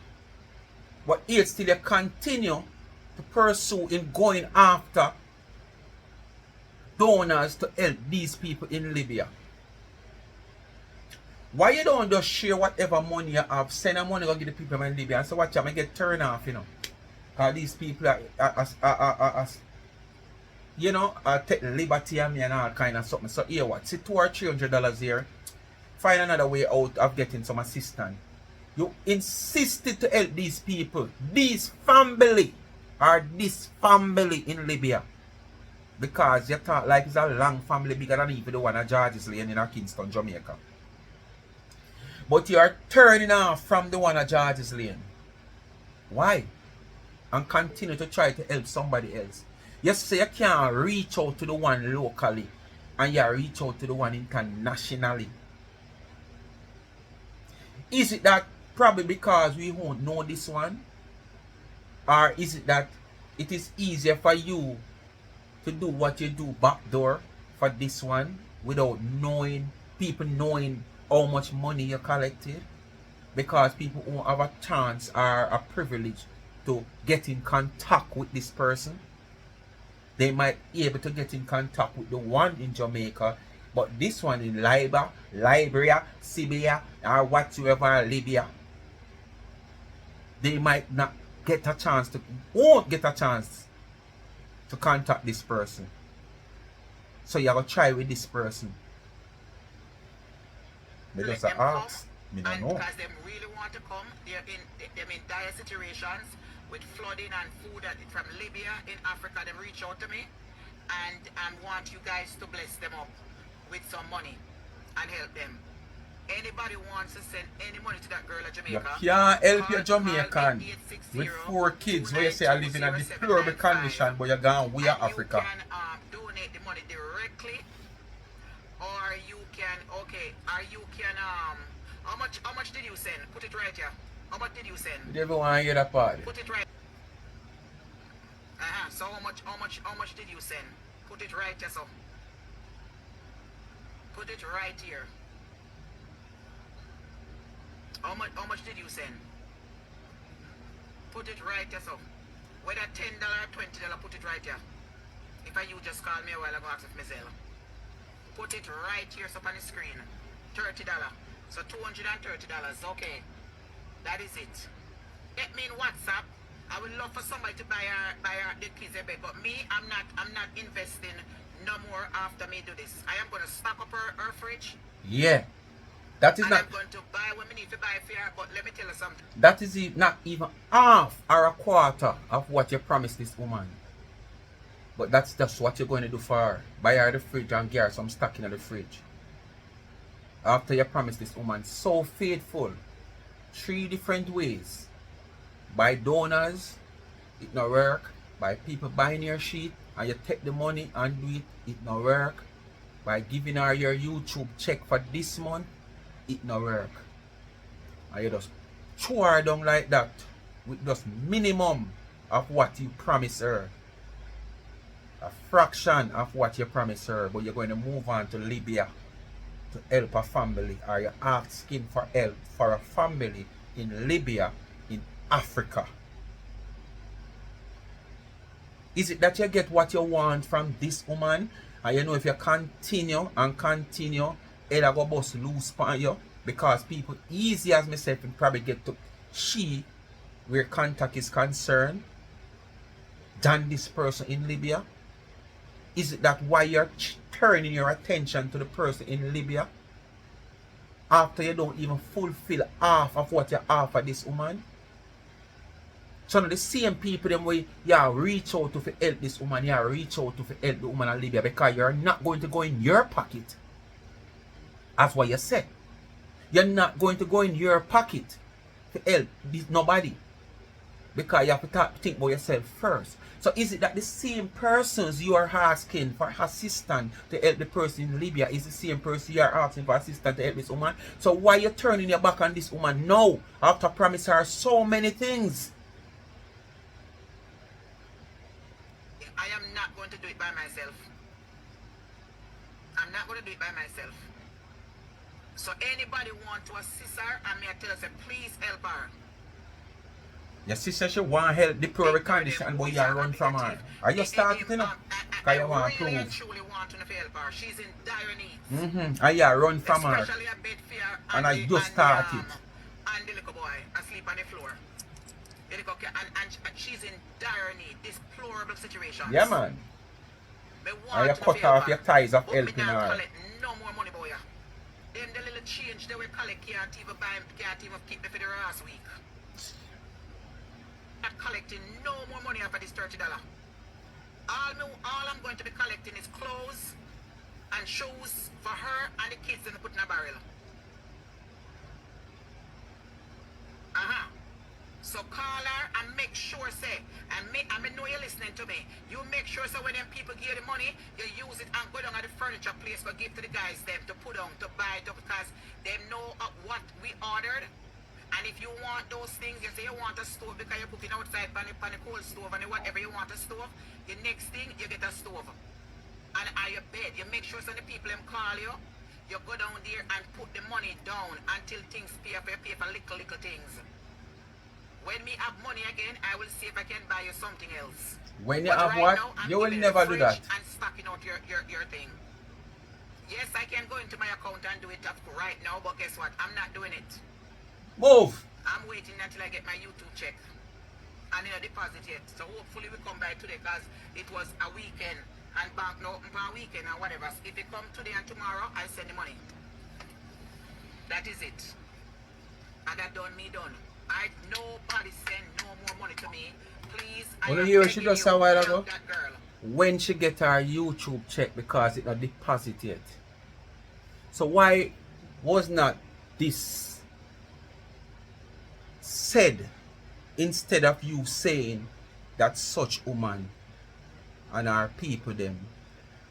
But yet still you continue to pursue in going after donors to help these people in Libya. Why you don't just share whatever money you have, send a money to give the people in Libya and so watch them get turned off, you know? Because these people are you know, take liberty on me and all kind of something. So here what, see $200 or $300 here, find another way out of getting some assistance. You insisted to help these people, this family in Libya. Because you talk like it's a long family bigger than even the one at George's Lane in Kingston, Jamaica. But you are turning off from the one at George's Lane. Why? And continue to try to help somebody else. You say you can't reach out to the one locally and you reach out to the one internationally. Is it that probably because we won't know this one? Or is it that it is easier for you to do what you do backdoor for this one without knowing, people knowing how much money you collected? Because people won't have a chance or a privilege to get in contact with this person. They might be able to get in contact with the one in Jamaica, but this one in Liberia, Syria, or whatsoever, Libya, they might not get a chance to, won't get a chance to contact this person. So you have to try with this person. Me just ask. Me don't know. Because they really want to come, they're in dire situations with flooding and food from Libya in Africa. They reach out to me and want you guys to bless them up with some money and help them. Anybody wants to send any money to that girl in Jamaica? You can't help your Jamaican with 4 kids where you say I live in a deplorable condition, but you're gone we are Africa. You can donate the money directly, or you can how much did you send? Put it right here. How much did you send? Did everyone hear that part? Put it right. So how much did you send? Put it right here, so. Put it right here. How much did you send? Put it right here, so. Whether $10 or $20, put it right here. If you just call me a while ago, ask if me sell. Put it right here, so on the screen. $30. So $230. Okay. That is it. Get me in WhatsApp. I would love for somebody to buy the kids a bed, but me, I'm not investing no more after me do this. I am gonna stock up her fridge. Yeah. That is and not. I'm going to buy what we need to buy for her, but let me tell you something. That is not even half or a quarter of what you promised this woman. But that's just what you're going to do for her. Buy her the fridge and get her some stocking in the fridge. After you promised this woman so faithful. 3 different ways. By donors, it not work. By people buying your shit and you take the money and do it, it not work. By giving her your YouTube check for this month, it not work. And you just throw her down like that with just minimum of what you promised her. A fraction of what you promised her, but you're going to move on to Libya to help a family, or you're asking for help for a family in Libya, in Africa. Is it that you get what you want from this woman, and you know if you continue and continue, it'll go bust loose on you? Because people easy as myself can probably get to she where contact is concerned than this person in Libya. Is it that why you're turning your attention to the person in Libya after you don't even fulfill half of what you offer this woman? So now the same people them way you reach out to help this woman, you reach out to help the woman in Libya, because you're not going to go in your pocket. That's what you said. You're not going to go in your pocket to help nobody, because you have to think about yourself first. So is it that the same persons you are asking for assistance to help the person in Libya is the same person you are asking for assistance to help this woman? So why are you turning your back on this woman now after promising her so many things? I am not going to do it by myself. I'm not going to do it by myself. So anybody want to assist her, and me I tell her, say, please help her. Your sister she want help the poor condition, but you run from her. Are you starting to know? Because you want to really and prove. truly want to help her. She's in dire needs. And you run from her. Especially a bed fear And I just start it. And the little boy asleep on the floor. The little kid, and she's in dire need. Deplorable situation. Yeah, man. And you cut off your ties of helping her. No more money, boy. Then the little change they will collect can't even buy, can't even keep me for the last week. Not collecting no more money after this $30. All I'm going to be collecting is clothes and shoes for her and the kids, and put in a barrel. So call her and make sure, say, I know you're listening to me. You make sure, so when them people give you the money, you use it and go down at the furniture place for give to the guys them to put on, to buy it, because they know what we ordered. And if you want those things, you say you want a stove because you're cooking outside on the cold stove and whatever you want a stove, the next thing you get a stove. And on your bed, you make sure so the people them call you, you go down there and put the money down until things pay for little things. When me have money again, I will see if I can buy you something else. When you have what? You will never do that. And stocking out your thing. Yes, I can go into my account and do it right now, but guess what? I'm not doing it. Move. I'm waiting until I get my YouTube check. And in a deposit yet. So hopefully we come by today, because it was a weekend. And bank no open for a weekend or whatever. So if it come today and tomorrow, I send the money. That is it. And that done me done. Nobody send no more money to me. Please, I Well, am you begging she just you, a while help ago. that girl. When she get her YouTube check because it not deposit yet. So why was not this said instead of you saying that such woman and our people them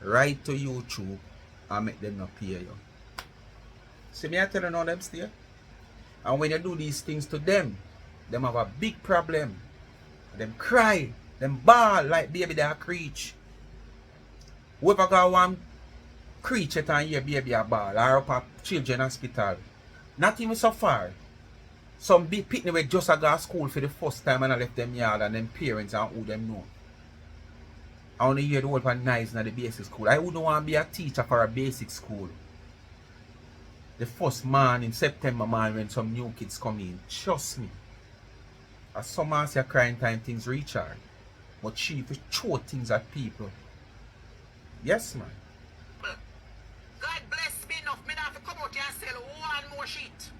write to YouTube and make them not pay you? See me I tell you now them still. And when you do these things to them have a big problem. Them cry, them bawl like baby they are creech. Whoever got one creature and hear baby a bawl or up a children hospital. Not even so far. Some big picnic where just a go to school for the first time and I left them yard and them parents and who them know. I want to hear the word for nice in the basic school. I wouldn't want to be a teacher for a basic school. The first man in September man when some new kids come in. Trust me. As some man say crying time things reach her. But she will throw things at people. Yes man. God bless me enough. Me not have to come out here and sell one more sheet.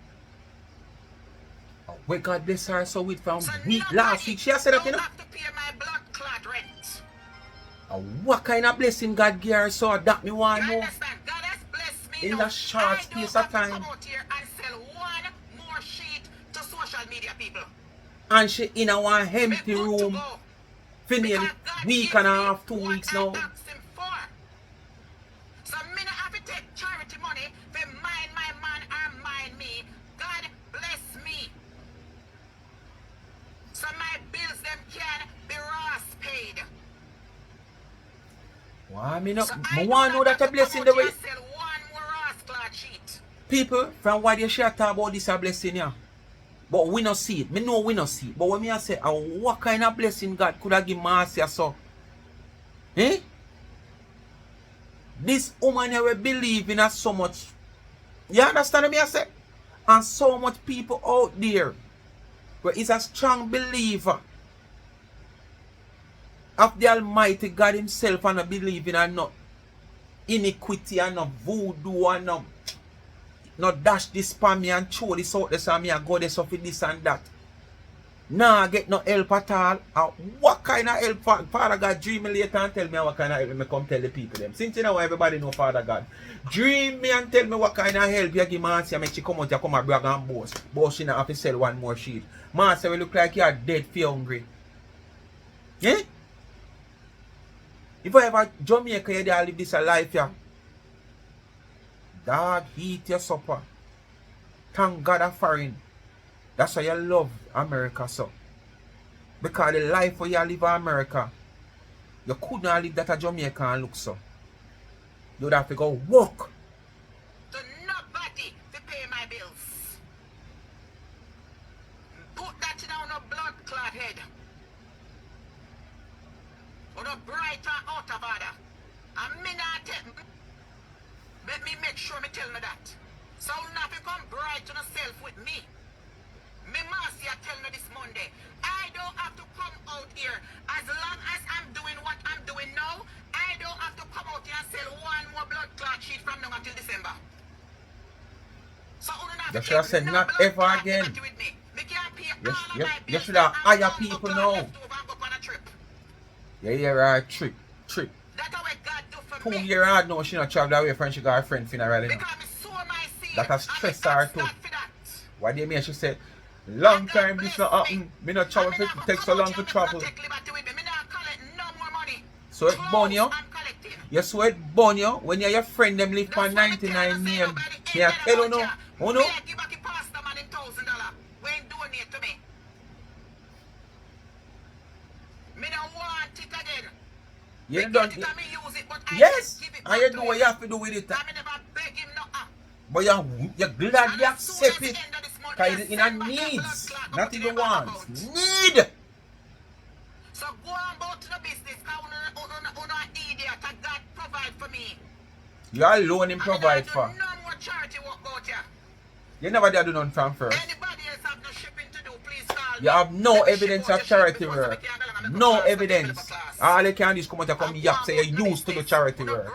Oh, where God bless her so with from So last week. She has said that, you know. have to pay my blood clot rent. What kind of blessing God give her so that me want to You know. understand? God has blessed me In enough. a short space of time. I don't have to come out here and sell one more sheet to social media people. And she in a one empty Me good to room go. for nearly Because God week give and a me half, 2 what weeks I now. asked him for. So me not have to take charity money for mind my man or mind me. God bless me. So my bills them can be Ross paid. Why me So not? I Me do want to know not that have a to blessing come the out way. here and sell one more Ross clot sheet. People from why they share talk about this a blessing yeah. But we not see it. Me know we not see it. But when me I say what kind of blessing God could have given Marcia so? Eh? This woman here will believe in us so much. You understand what me I say? And so much people out there where is a strong believer of the Almighty God Himself and a believing and not iniquity and not voodoo and not dash this spam me and throw this out this and me and go this off with this and that. Nah, get no help at all. What kind of help Father God dream me later and tell me what kind of help me come tell the people them. Since you know everybody know Father God. Dream me and tell me what kind of help you give Marcia make she come out here come and brag and boast. But she not have to sell one more sheet. Marcia will look like you are dead for hungry. Yeah? If I ever Jamaica you there live this a life here. Dog, eat your supper. Thank God a foreign. That's why you love America so. Because the life where you live in America, You could not live that a Jamaica and look so. You'd have to go work. To nobody to pay my bills. Put that down a blood clot head. Or a brighter out of order. And me not take. Let me make sure me tell me that. So now if you come bright to yourself with me. Me Marcia tell me this Monday. I don't have to come out here. As long as I'm doing what I'm doing now, I don't have to come out here and sell one more blood clot sheet from now until December. So you should have said not ever again. You should have hire people now. Yeah, yeah, trip. That's how God do for 2 me. years hard now, she not travel away from she got her friend Finalizing. Because me sow my seed. That has stressed her too. For that. Why they mean she said, long time this not happen. Me not travel for it take so long to travel. So it burn you. You saw it burn you when you your friend them live for 99 name. Me I tell you no. Oh no. You don't. Yes, and you do what you have to do with it. But you're glad you accept it. Because it's in a needs, not even wants. Need! So go about to the business, because I idiot, and God provide for me. You alone him provide for. No more charity work out here. You never did do none from first. Anybody else have no shipping to do, please call You have no evidence of charity work. No evidence. All you can do is come out and come yap say you're used to the charity work.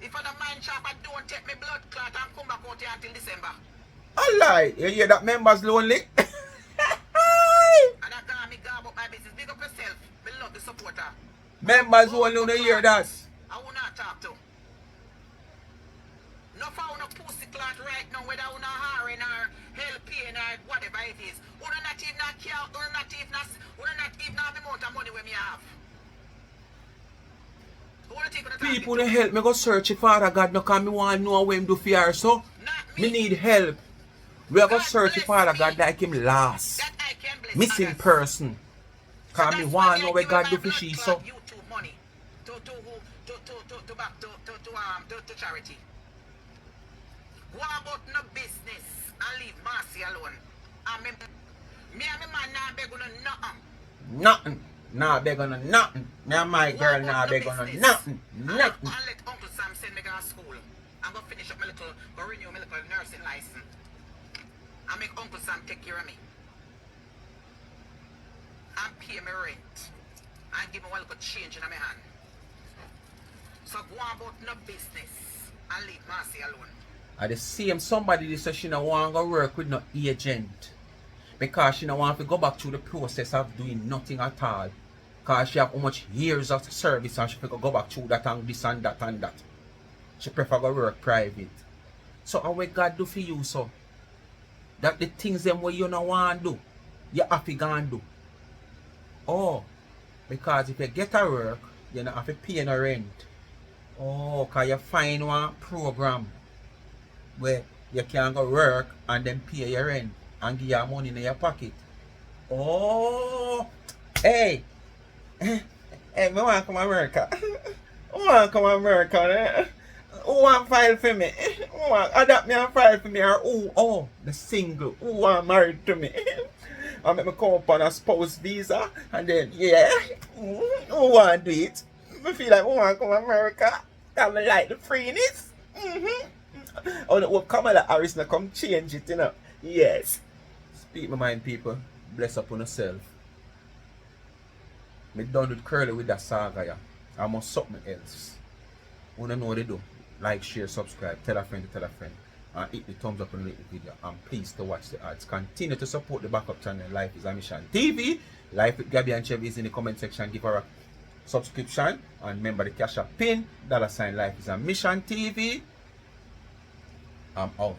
If I don't mind shop, I don't take my blood clot and come back out here until December. I lie. You hear that members lonely? And I can't make about my business. Big up yourself. We love the supporter. Members only don't hear that. I will not talk to. No for no pussy clot right now, whether you not hiring or helping or whatever it is. You not even care, you not even have the amount of money we have. People need help me go search it, Father God, no cause me want to know what him do for her, so me need help. We are going to search it, Father God, like him last. Missing person. Cause me want to know what God do for she, so. YouTube money to charity. Go about no business and leave Marcy alone. Me and my man now beg on nothing. Nothing. Nah, beg on nothing. Me and my girl now beg on nothing. Nothing. I'll let Uncle Sam send me to school. I'm going to finish up my little, go renew my little nursing license. And make Uncle Sam take care of me. And pay me rent. And give me one little change in my hand. So go about no business and leave Marcy alone. At the same somebody that says she don't want to work with no agent. Because she don't want to go back through the process of doing nothing at all. Because she have how much years of service and she can go back through that and this and that and that. She prefer to work private. So how what God do for you, so? That the things them what you don't want to do, you have to go and do. Oh, because if you get a work, you don't have to pay no rent. Oh, because you find one program where you can go work and then pay your rent and give your money in your pocket. Oh, hey, hey, me want to come to America. I want to come to America. Who want to file for me? Who want to adopt me and file for me? Or oh, the single. Who want married to me? I make me come up on a spouse visa and then, yeah, who want to do it? I feel like who want to come to America? I like the freeness. Oh, no, Kamala Harris now come change it, you know. Yes. Speak my mind, people. Bless up on yourself. Me done with Curly with that saga, yeah. I must something else. Wanna know what they do? Like, share, subscribe, tell a friend to tell a friend. And hit the thumbs up and like the video. And please to watch the ads. Continue to support the backup channel Life is a Mission TV. Life with Gabby and Chevy is in the comment section. Give her a subscription. And remember the cash app pin. $sign Life is a Mission TV. I'm out.